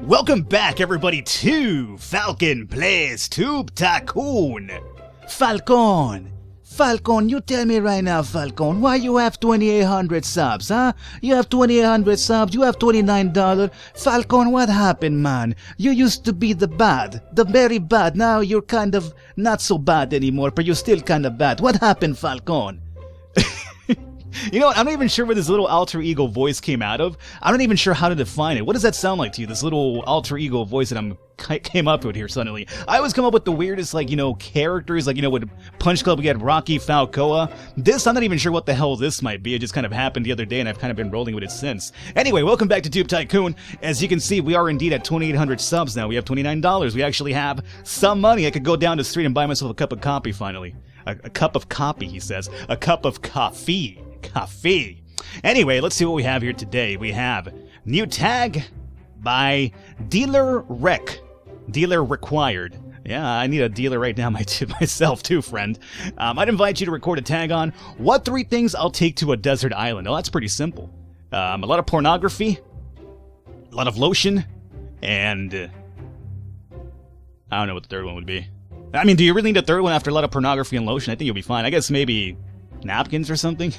Welcome back, everybody, to Falcon Plays Tube Tycoon. Falcon, you tell me right now, Falcon, why you have 2,800 subs, huh? You have 2,800 subs, you have $29. Falcon, what happened, man? You used to be the very bad. Now you're kind of not so bad anymore, but you're still kind of bad. What happened, Falcon? You know what? I'm not even sure where this little alter ego voice came out of. I'm not even sure how to define it. What does that sound like to you? This little alter ego voice that came up with here suddenly. I always come up with the weirdest, characters. With Punch Club, we had Rocky Falcoa. This, I'm not even sure what the hell this might be. It just kind of happened the other day, and I've kind of been rolling with it since. Anyway, welcome back to Tube Tycoon. As you can see, we are indeed at 2,800 subs now. We have $29. We actually have some money. I could go down the street and buy myself a cup of coffee finally. A cup of coffee, he says. A cup of coffee. Coffee. Anyway, let's see what we have here today. We have new tag by Dealer Rec. Dealer required. Yeah, I need a dealer right now myself too, friend. I'd invite you to record a tag on what 3 things I'll take to a desert island. Oh, that's pretty simple. A lot of pornography, a lot of lotion, and I don't know what the third one would be. I mean, do you really need a third one after a lot of pornography and lotion? I think you'll be fine. I guess maybe napkins or something?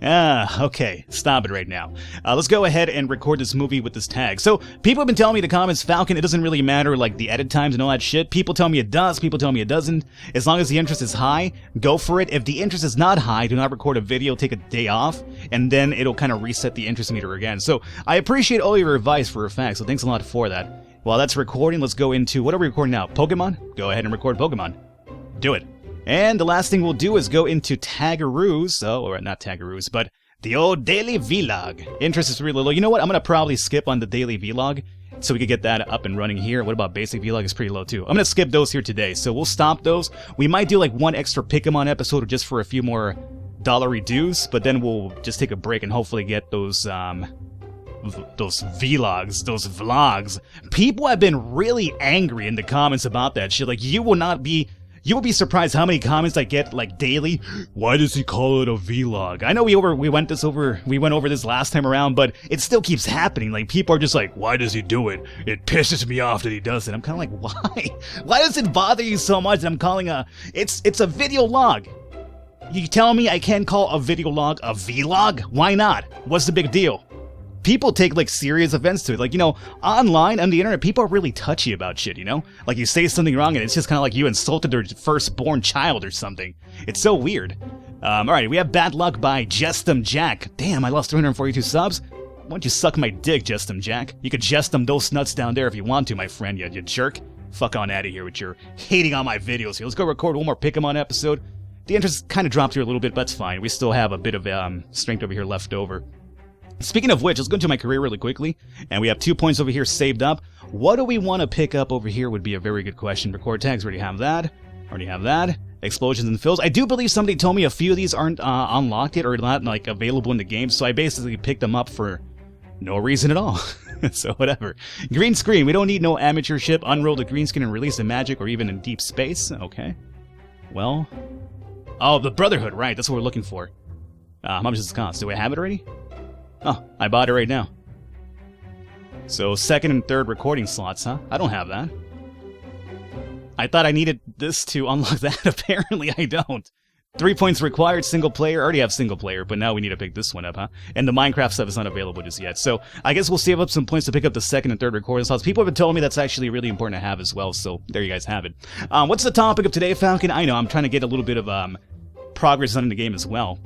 Okay, stop it right now. Let's go ahead and record this movie with this tag. So, people have been telling me in the comments, Falcon, it doesn't really matter, the edit times and all that shit. People tell me it does, people tell me it doesn't. As long as the interest is high, go for it. If the interest is not high, do not record a video, take a day off, and then it'll kind of reset the interest meter again. So, I appreciate all your advice for a fact, so thanks a lot for that. While that's recording, let's go into, what are we recording now? Pokemon? Go ahead and record Pokemon. Do it. And the last thing we'll do is go into Tagaroos, or not Tagaroos, but the old daily vlog. Interest is really low. You know what? I'm going to probably skip on the daily vlog so we can get that up and running here. What about basic vlog? Is pretty low too. I'm going to skip those here today, so we'll stop those. We might do one extra Pokemon episode just for a few more dollary dues, but then we'll just take a break and hopefully get those vlogs, those vlogs. People have been really angry in the comments about that shit. You will be surprised how many comments I get daily. Why does he call it a vlog? I know we went over this last time around, but it still keeps happening. People are just why does he do it? It pisses me off that he does it. I'm kind of why? Why does it bother you so much that I'm calling it's a video log? You tell me I can't call a video log a vlog? Why not? What's the big deal? People take serious offense to it. Online on the internet, people are really touchy about shit, you say something wrong and it's just kind of you insulted their firstborn child or something. It's so weird. Alright, we have Bad Luck by Jestum Jack. Damn, I lost 342 subs. Why don't you suck my dick, Jestum Jack? You could jestum those nuts down there if you want to, my friend, you jerk. Fuck on out of here with your hating on my videos here. Let's go record one more Pokemon episode. The interest kind of dropped here a little bit, but that's fine. We still have a bit of strength over here left over. Speaking of which, let's go into my career really quickly, and we have 2 points over here saved up. What do we want to pick up over here would be a very good question. Record tags, already have that. Explosions and fills. I do believe somebody told me a few of these aren't unlocked yet, or not available in the game, so I basically picked them up for no reason at all. So whatever. Green screen, we don't need no amateurship. Unroll the green screen and release the magic, or even in deep space. Okay. Well. Oh, the Brotherhood, right, that's what we're looking for. How much does this cost? Do I have it already? Oh, I bought it right now. So, 2nd and 3rd recording slots, huh? I don't have that. I thought I needed this to unlock that. Apparently, I don't. 3 points required, single player. I already have single player, but now we need to pick this one up, huh? And the Minecraft stuff is not available just yet. So, I guess we'll save up some points to pick up the 2nd and 3rd recording slots. People have been telling me that's actually really important to have as well, so there you guys have it. What's the topic of today, Falcon? I know, I'm trying to get a little bit of progress done in the game as well.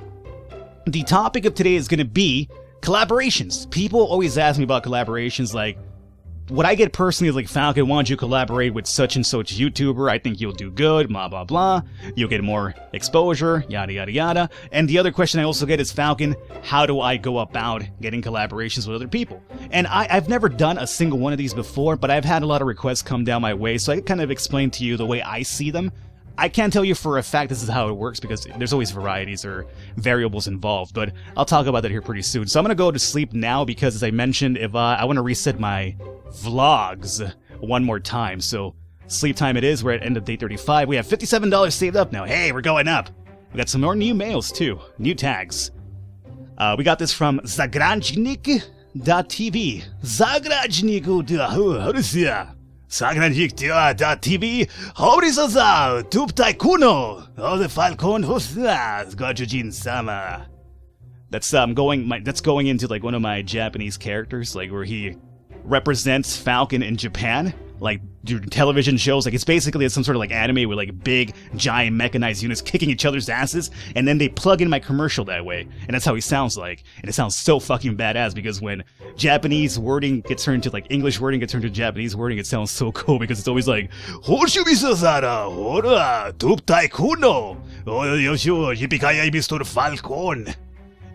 The topic of today is going to be collaborations. People always ask me about collaborations, what I get personally is Falcon, why don't you collaborate with such and such YouTuber? I think you'll do good, blah, blah, blah. You'll get more exposure, yada, yada, yada. And the other question I also get is, Falcon, how do I go about getting collaborations with other people? And I've never done a single one of these before, but I've had a lot of requests come down my way, so I kind of explain to you the way I see them. I can't tell you for a fact this is how it works because there's always varieties or variables involved, but I'll talk about that here pretty soon. So I'm going to go to sleep now because, as I mentioned, if I want to reset my vlogs one more time. So sleep time it is. We're at end of day 35. We have $57 saved up now. Hey, we're going up. We got some more new mails too. New tags. We got this from Zagranjnik. TV. Zagrajniku Russia. Zagrajnik.tv. Horizoza. Tube Tycoon. Oh, the Falcon. Gajujin Sama. That's going into like one of my Japanese characters, like where he represents Falcon in Japan, like television shows. Like it's some sort of like anime with like big giant mechanized units kicking each other's asses, and then they plug in my commercial that way, and that's how he sounds like. And it sounds so fucking badass because when Japanese wording gets turned to like English wording gets turned to Japanese wording, it sounds so cool because it's always like Hoshibisasara Hora Tube Tycoon. Oh Yosho Yippee Mr. Falcon.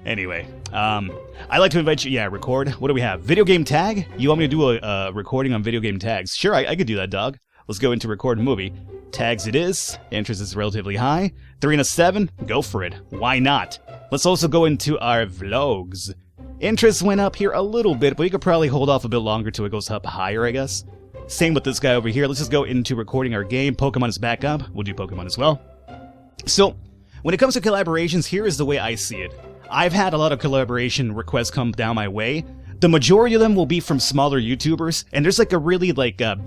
Anyway, I'd like to invite you, record. What do we have? Video game tag? You want me to do a recording on video game tags? Sure, I could do that, dog. Let's go into record movie. Tags it is. Interest is relatively high. 3 and a 7? Go for it. Why not? Let's also go into our vlogs. Interest went up here a little bit, but we could probably hold off a bit longer till it goes up higher, I guess. Same with this guy over here. Let's just go into recording our game. Pokemon is back up. We'll do Pokemon as well. So, when it comes to collaborations, here is the way I see it. I've had a lot of collaboration requests come down my way. The majority of them will be from smaller YouTubers, and there's like a really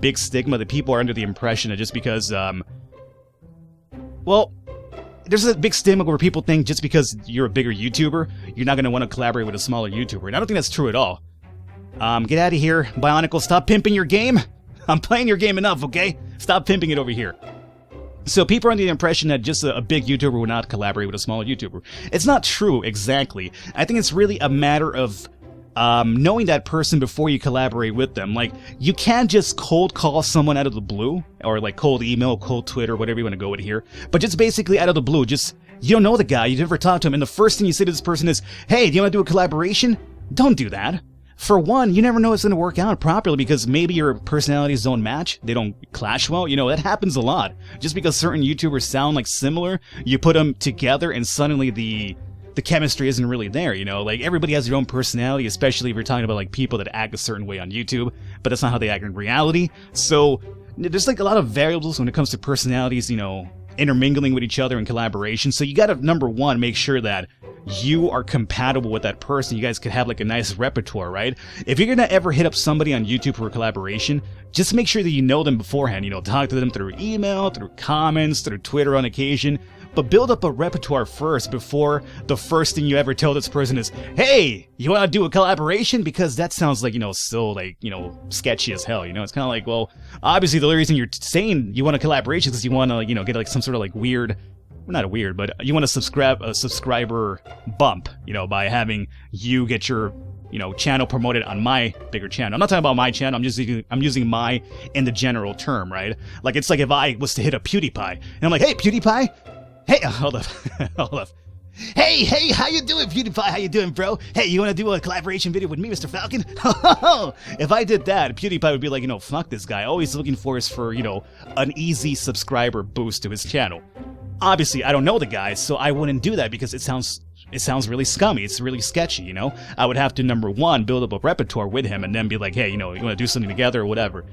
big stigma that people are under the impression that just because, there's a big stigma where people think just because you're a bigger YouTuber, you're not going to want to collaborate with a smaller YouTuber, and I don't think that's true at all. Get out of here, Bionicl, stop pimping your game. I'm playing your game enough, okay? Stop pimping it over here. So people are under the impression that just a big YouTuber would not collaborate with a smaller YouTuber. It's not true, exactly. I think it's really a matter of knowing that person before you collaborate with them. Like, you can't just cold call someone out of the blue, or like cold email, cold Twitter, whatever you want to go with here. But just basically out of the blue, you don't know the guy, you never talked to him, and the first thing you say to this person is, hey, do you want to do a collaboration? Don't do that. For one, you never know it's going to work out properly because maybe your personalities don't match, they don't clash well. You know, that happens a lot. Just because certain YouTubers sound like similar, you put them together and suddenly the chemistry isn't really there, you know? Like, everybody has their own personality, especially if you're talking about like people that act a certain way on YouTube, but that's not how they act in reality. So, there's like a lot of variables when it comes to personalities, you know, intermingling with each other in collaboration. So you gotta, number one, make sure that you are compatible with that person. You guys could have like a nice repertoire, right? If you're gonna ever hit up somebody on YouTube for a collaboration, just make sure that you know them beforehand. You know, talk to them through email, through comments, through Twitter on occasion. But build up a repertoire first before the first thing you ever tell this person is, hey, you want to do a collaboration? Because that sounds like, you know, so like, you know, sketchy as hell, you know? It's kind of like, well, obviously the reason you're saying you want a collaboration is because you want to, you know, get like some sort of like weird, well, not weird, but you want to a subscriber bump, you know, by having you get your, you know, channel promoted on my bigger channel. I'm not talking about my channel, I'm using my in the general term, right? Like, it's like if I was to hit a PewDiePie, and I'm like, hey, PewDiePie, hey, hold up, hold up. Hey, how you doing, PewDiePie? How you doing, bro? Hey, you want to do a collaboration video with me, Mr. Falcon? If I did that, PewDiePie would be like, you know, fuck this guy. All he's looking for is for, you know, an easy subscriber boost to his channel. Obviously, I don't know the guy, so I wouldn't do that because it sounds really scummy. It's really sketchy, you know? I would have to, number one, build up a repertoire with him and then be like, hey, you know, you want to do something together or whatever.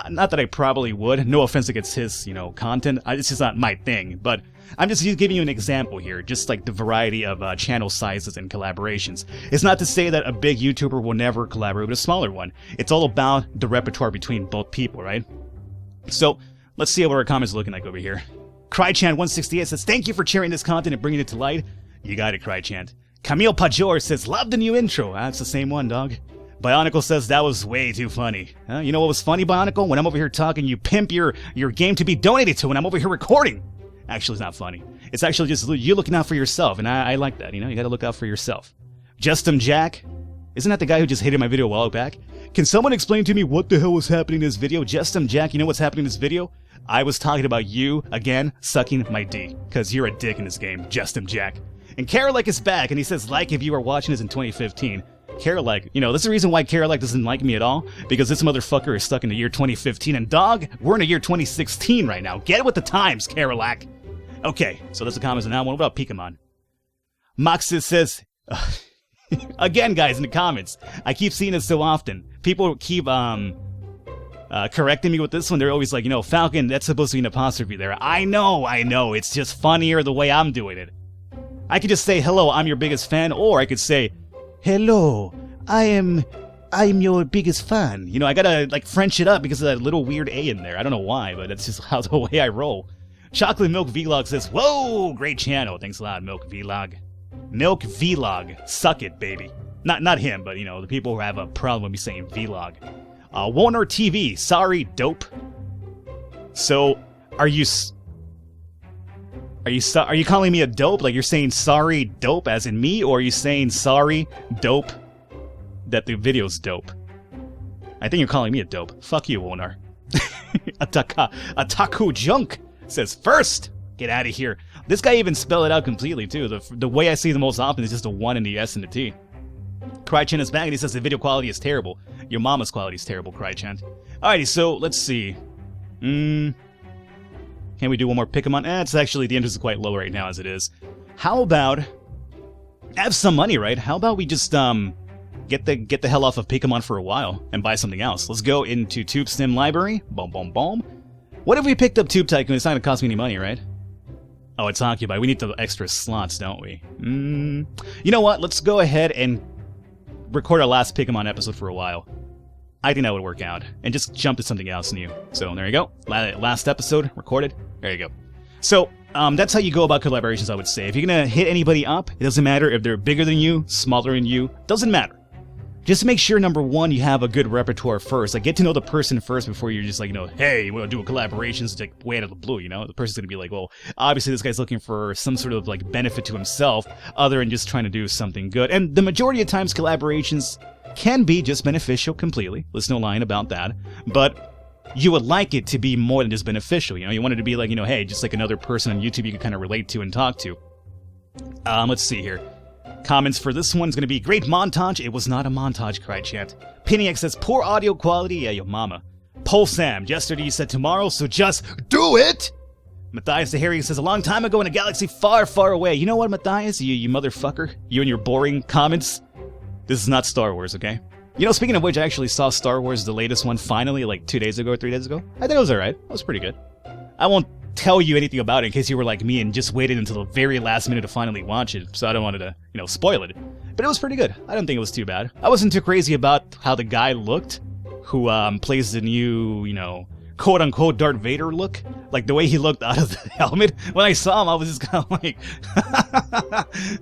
Not that I probably would. No offense against his, you know, content. It's just not my thing. But I'm just giving you an example here, just like the variety of channel sizes and collaborations. It's not to say that a big YouTuber will never collaborate with a smaller one. It's all about the repertoire between both people, right? So, let's see what our comments are looking like over here. CryChan168 says, thank you for sharing this content and bringing it to light. You got it, CryChan. Camille Pajor says, love the new intro. That's the same one, dog. Bionicl says, that was way too funny. You know what was funny, Bionicl? When I'm over here talking, you pimp your game to be donated to when I'm over here recording. Actually, it's not funny. It's actually just you looking out for yourself, and I like that, you know? You gotta look out for yourself. Justin Jack? Isn't that the guy who just hated my video a while back? Can someone explain to me what the hell was happening in this video? Justin Jack, you know what's happening in this video? I was talking about you, again, sucking my D. Because you're a dick in this game, Justin Jack. And Karolek is back, and he says, like if you were watching this in 2015. Karolek, you know, this is the reason why Karolek doesn't like me at all, because this motherfucker is stuck in the year 2015, and dog, we're in the year 2016 right now. Get with the times, Karolek. Okay, so that's the comments on that one. What about Pokemon? Moxis says, again, guys, in the comments, I keep seeing this so often. People keep, correcting me with this one. They're always like, you know, Falcon, that's supposed to be an apostrophe there. I know, it's just funnier the way I'm doing it. I could just say, hello, I'm your biggest fan, or I could say, hello, I am I'm your biggest fan. You know, I gotta, like, French it up because of that little weird A in there. I don't know why, but it's just how the way I roll. Chocolate Milk Vlog says, whoa, great channel. Thanks a lot, Milk Vlog. Milk Vlog. Suck it, baby. Not him, but, you know, the people who have a problem with me saying Vlog. Warner TV. Sorry, dope. So, are you calling me a dope? Like, you're saying sorry, dope, as in me? Or are you saying sorry, dope, that the video's dope? I think you're calling me a dope. Fuck you, Warner. Ataku Junk says, first, get out of here. This guy even spelled it out completely, too. The way I see the most often is just a 1 and the S and the T. Crychan is back, and he says the video quality is terrible. Your mama's quality is terrible, Crychan. Alrighty, so, let's see. Can we do one more Pokemon? It's actually, the interest is quite low right now, as it is. How about... have some money, right? How about we just, get the hell off of Pokemon for a while and buy something else? Let's go into Tube Stim Library. Boom, boom, boom. What if we picked up Tube Tycoon? It's not gonna cost me any money, right? Oh, it's occupied. We need the extra slots, don't we? You know what? Let's go ahead and record our last Pokemon episode for a while. I think that would work out. And just jump to something else new. So, there you go. Last episode, recorded. There you go. So, that's how you go about collaborations, I would say. If you're gonna hit anybody up, it doesn't matter if they're bigger than you, smaller than you, doesn't matter. Just make sure, number one, you have a good repertoire first. Like, get to know the person first before you're just like, you know, hey, we're gonna do a collaboration, so like, way out of the blue, you know? The person's gonna be like, well, obviously this guy's looking for some sort of, like, benefit to himself, other than just trying to do something good. And the majority of times, collaborations can be just beneficial completely. There's no lying about that. But you would like it to be more than just beneficial, you know? You want it to be like, you know, hey, just like another person on YouTube you can kind of relate to and talk to. Let's see here. Comments for this one's gonna be, great montage. It was not a montage, Crychan. Pennyx says, poor audio quality. Yeah, your mama. Pole Sam, yesterday you said tomorrow, so just do it! Matthias the Harry says, a long time ago in a galaxy far, far away. You know what, Matthias? You motherfucker? You and your boring comments? This is not Star Wars, okay? You know, speaking of which, I actually saw Star Wars, the latest one, finally, like 2 days ago or 3 days ago. I think it was alright. It was pretty good. I won't tell you anything about it in case you were like me and just waited until the very last minute to finally watch it, so I don't want to, you know, spoil it. But it was pretty good. I don't think it was too bad. I wasn't too crazy about how the guy looked, who plays the new, you know, quote-unquote Darth Vader look. Like, the way he looked out of the helmet. When I saw him, I was just kind of like...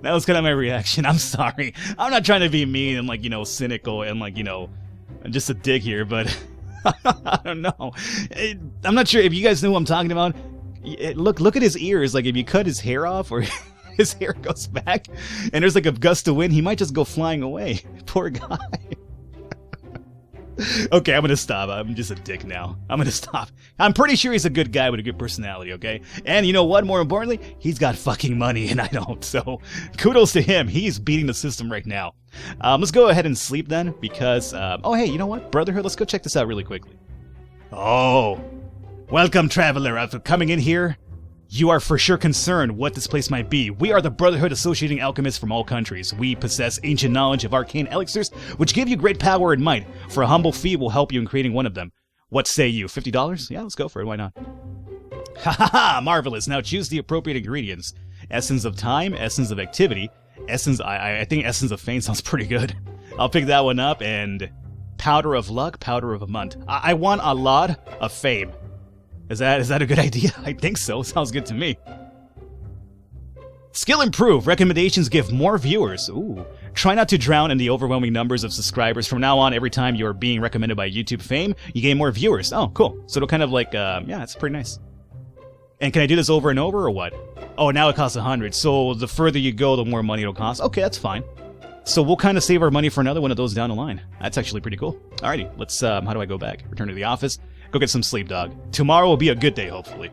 that was kind of my reaction. I'm sorry. I'm not trying to be mean and, like, you know, cynical and, like, you know, just a dick here, but... I don't know. I'm not sure if you guys know what I'm talking about. Look at his ears. Like, if you cut his hair off or his hair goes back and there's like a gust of wind, he might just go flying away. Poor guy. Okay, I'm gonna stop. I'm just a dick now. I'm gonna stop. I'm pretty sure he's a good guy with a good personality, okay? And you know what? More importantly, he's got fucking money and I don't. So kudos to him. He's beating the system right now. Let's go ahead and sleep then because, oh hey, you know what? Brotherhood, let's go check this out really quickly. Oh. Welcome, traveler. After coming in here, you are for sure concerned what this place might be. We are the Brotherhood associating alchemists from all countries. We possess ancient knowledge of arcane elixirs, which give you great power and might. For a humble fee, we'll help you in creating one of them. What say you? $50? Yeah, let's go for it. Why not? Ha ha ha! Marvelous. Now choose the appropriate ingredients. Essence of time, essence of activity, essence... I think essence of fame sounds pretty good. I'll pick that one up, and... powder of luck, powder of a month. I want a lot of fame. Is that a good idea? I think so. Sounds good to me. Skill improve. Recommendations give more viewers. Ooh. Try not to drown in the overwhelming numbers of subscribers. From now on, every time you're being recommended by YouTube fame, you gain more viewers. Oh, cool. So it'll kind of like, yeah, it's pretty nice. And can I do this over and over or what? Oh, now it costs 100. So the further you go, the more money it'll cost. Okay, that's fine. So we'll kind of save our money for another one of those down the line. That's actually pretty cool. Alrighty, let's, how do I go back? Return to the office. Go get some sleep, dog. Tomorrow will be a good day, hopefully.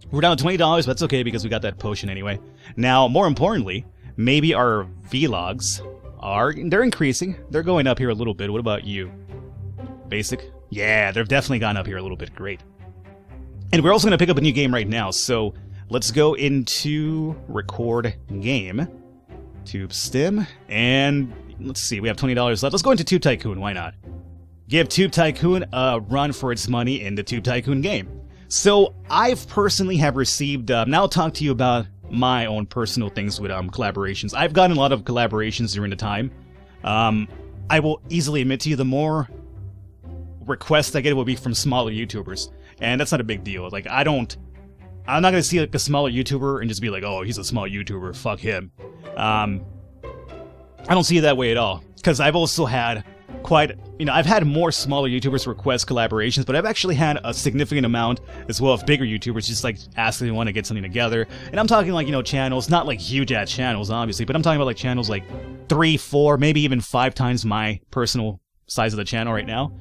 We're down to $20, but that's okay because we got that potion anyway. Now, more importantly, maybe our vlogs they're increasing. They're going up here a little bit. What about you? Basic? Yeah, they've definitely gone up here a little bit. Great. And we're also going to pick up a new game right now, so let's go into record game. Tube Stim, and let's see, we have $20 left. Let's go into Tube Tycoon, why not? Give Tube Tycoon a run for its money in the Tube Tycoon game. So, I've personally have received, now I'll talk to you about my own personal things with collaborations. I've gotten a lot of collaborations during the time. I will easily admit to you, the more requests I get will be from smaller YouTubers. And that's not a big deal. Like, I'm not gonna see like a smaller YouTuber and just be like, oh, he's a small YouTuber, fuck him. I don't see it that way at all. Because I've also had I've had more smaller YouTubers request collaborations, but I've actually had a significant amount as well of bigger YouTubers just like asking me want to get something together. And I'm talking like, channels, not like huge ass channels, obviously, but I'm talking about like channels like 3, 4, maybe even 5 times my personal size of the channel right now.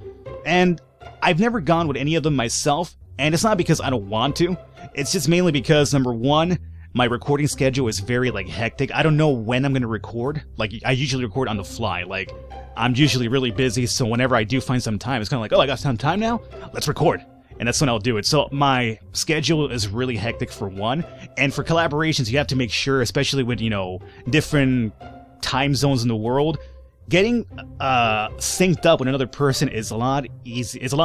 And I've never gone with any of them myself, and it's not because I don't want to. It's just mainly because, number one, my recording schedule is very, like, hectic. I don't know when I'm going to record. Like, I usually record on the fly. Like, I'm usually really busy, so whenever I do find some time, it's kind of like, oh, I got some time now? Let's record. And that's when I'll do it. So my schedule is really hectic for one. And for collaborations, you have to make sure, especially with, different time zones in the world, getting synced up with another person is a lot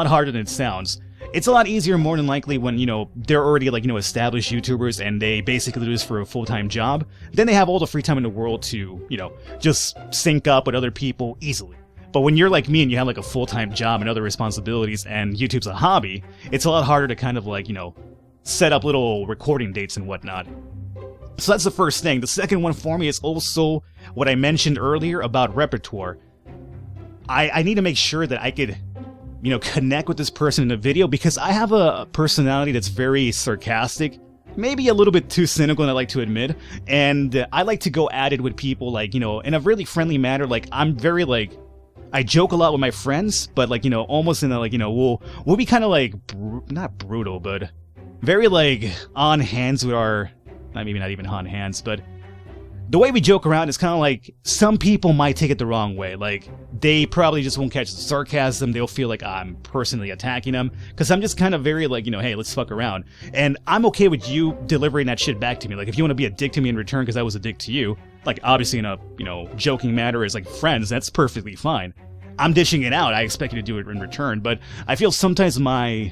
harder than it sounds. It's a lot easier, more than likely, when, they're already, like, established YouTubers and they basically do this for a full-time job. Then they have all the free time in the world to, just sync up with other people easily. But when you're like me and you have, like, a full-time job and other responsibilities and YouTube's a hobby, it's a lot harder to kind of, like, set up little recording dates and whatnot. So that's the first thing. The second one for me is also what I mentioned earlier about repertoire. I need to make sure that I could connect with this person in a video, because I have a personality that's very sarcastic, maybe a little bit too cynical than I like to admit, and I like to go at it with people, like, in a really friendly manner. Like, I'm very, like, I joke a lot with my friends, but, like, almost in a, like, we'll be kind of, like, not brutal, but very, like, on hands with our, maybe not even on hands, but the way we joke around is kind of like, some people might take it the wrong way. Like, they probably just won't catch the sarcasm. They'll feel like I'm personally attacking them, because I'm just kind of very like, hey, let's fuck around. And I'm okay with you delivering that shit back to me. Like, if you want to be a dick to me in return because I was a dick to you, like, obviously in a, joking manner as, like, friends, that's perfectly fine. I'm dishing it out. I expect you to do it in return. But I feel sometimes my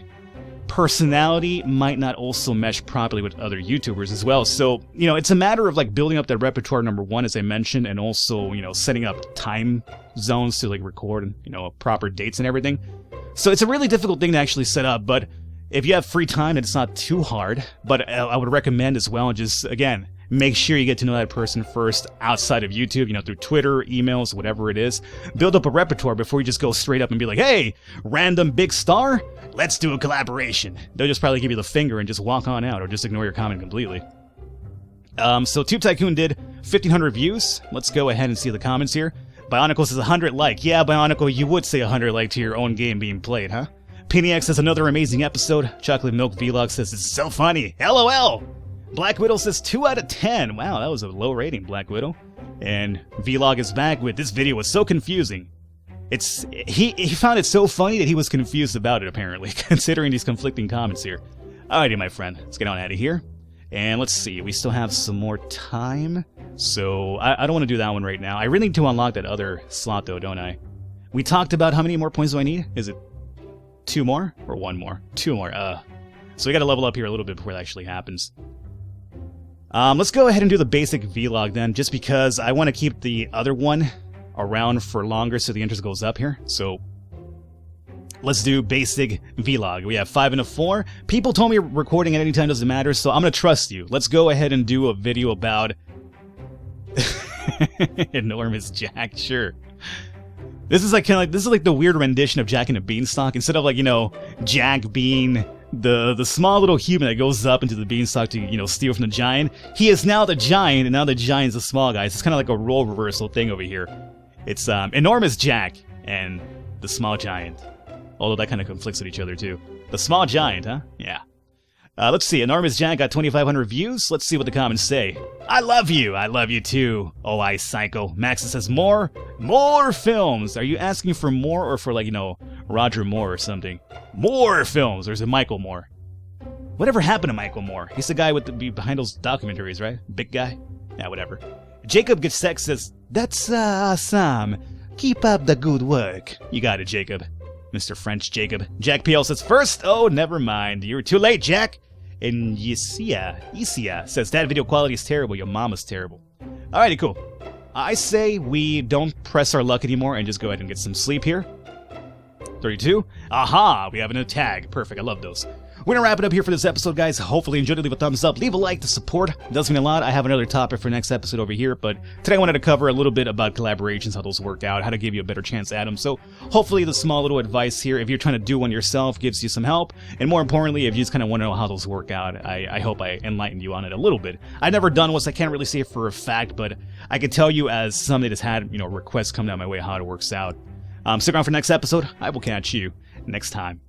personality might not also mesh properly with other YouTubers as well. So, it's a matter of, like, building up that repertoire, number one, as I mentioned, and also, setting up time zones to, like, record and, proper dates and everything. So it's a really difficult thing to actually set up, but if you have free time, it's not too hard. But I would recommend as well, just, again, make sure you get to know that person first outside of YouTube, through Twitter, emails, whatever it is. Build up a repertoire before you just go straight up and be like, hey, random big star, let's do a collaboration. They'll just probably give you the finger and just walk on out, or just ignore your comment completely. So Tube Tycoon did 1,500 views. Let's go ahead and see the comments here. Bionicl says 100 like. Yeah, Bionicl, you would say 100 like to your own game being played, huh? PNX says another amazing episode. Chocolate Milk Vlog says it's so funny. LOL! Black Widow says 2 out of 10. Wow, that was a low rating, Black Widow. And Vlog is back with, this video was so confusing. He found it so funny that he was confused about it, apparently, considering these conflicting comments here. Alrighty, my friend, let's get on out of here. And let's see, we still have some more time. So, I don't want to do that one right now. I really need to unlock that other slot, though, don't I? We talked about how many more points do I need? Is it 2 more? Or 1 more? 2 more, So we gotta level up here a little bit before that actually happens. Let's go ahead and do the basic vlog then, just because I want to keep the other one around for longer so the interest goes up here. So let's do basic vlog. We have 5 and a 4. People told me recording at any time doesn't matter, so I'm gonna trust you. Let's go ahead and do a video about enormous Jack. Sure. This is like the weird rendition of Jack and the Beanstalk. Instead of, like, Jack being the small little human that goes up into the beanstalk to, steal from the giant, he is now the giant, and now the giant's the small guy. It's kind of like a role reversal thing over here. It's enormous Jack and the small giant. Although that kind of conflicts with each other too. The small giant, huh? Yeah. Let's see, enormous Jack got 2,500 views. Let's see what the comments say. I love you too. Oh, I psycho. Max says more films. Are you asking for more, or for, like, Roger Moore or something? More films. Or is it Michael Moore? Whatever happened to Michael Moore? He's the guy with behind those documentaries, right? Big guy? Yeah, whatever. Jacob Gets Sex says, that's awesome. Keep up the good work. You got it, Jacob. Mr. French Jacob. Jack PL says, first? Oh, never mind. You were too late, Jack. And Isia says, that video quality is terrible. Your mama's terrible. Alrighty, cool. I say we don't press our luck anymore and just go ahead and get some sleep here. 32. Aha! We have a tag. Perfect. I love those. We're going to wrap it up here for this episode, guys. Hopefully you enjoyed it. Leave a thumbs up. Leave a like to support. It does mean a lot. I have another topic for next episode over here, but today I wanted to cover a little bit about collaborations, how those work out, how to give you a better chance at them. So hopefully the small little advice here, if you're trying to do one yourself, gives you some help. And more importantly, if you just kind of want to know how those work out, I hope I enlightened you on it a little bit. I've never done one, so I can't really say it for a fact, but I can tell you as somebody that's had, requests come down my way how it works out. Stick around for next episode. I will catch you next time.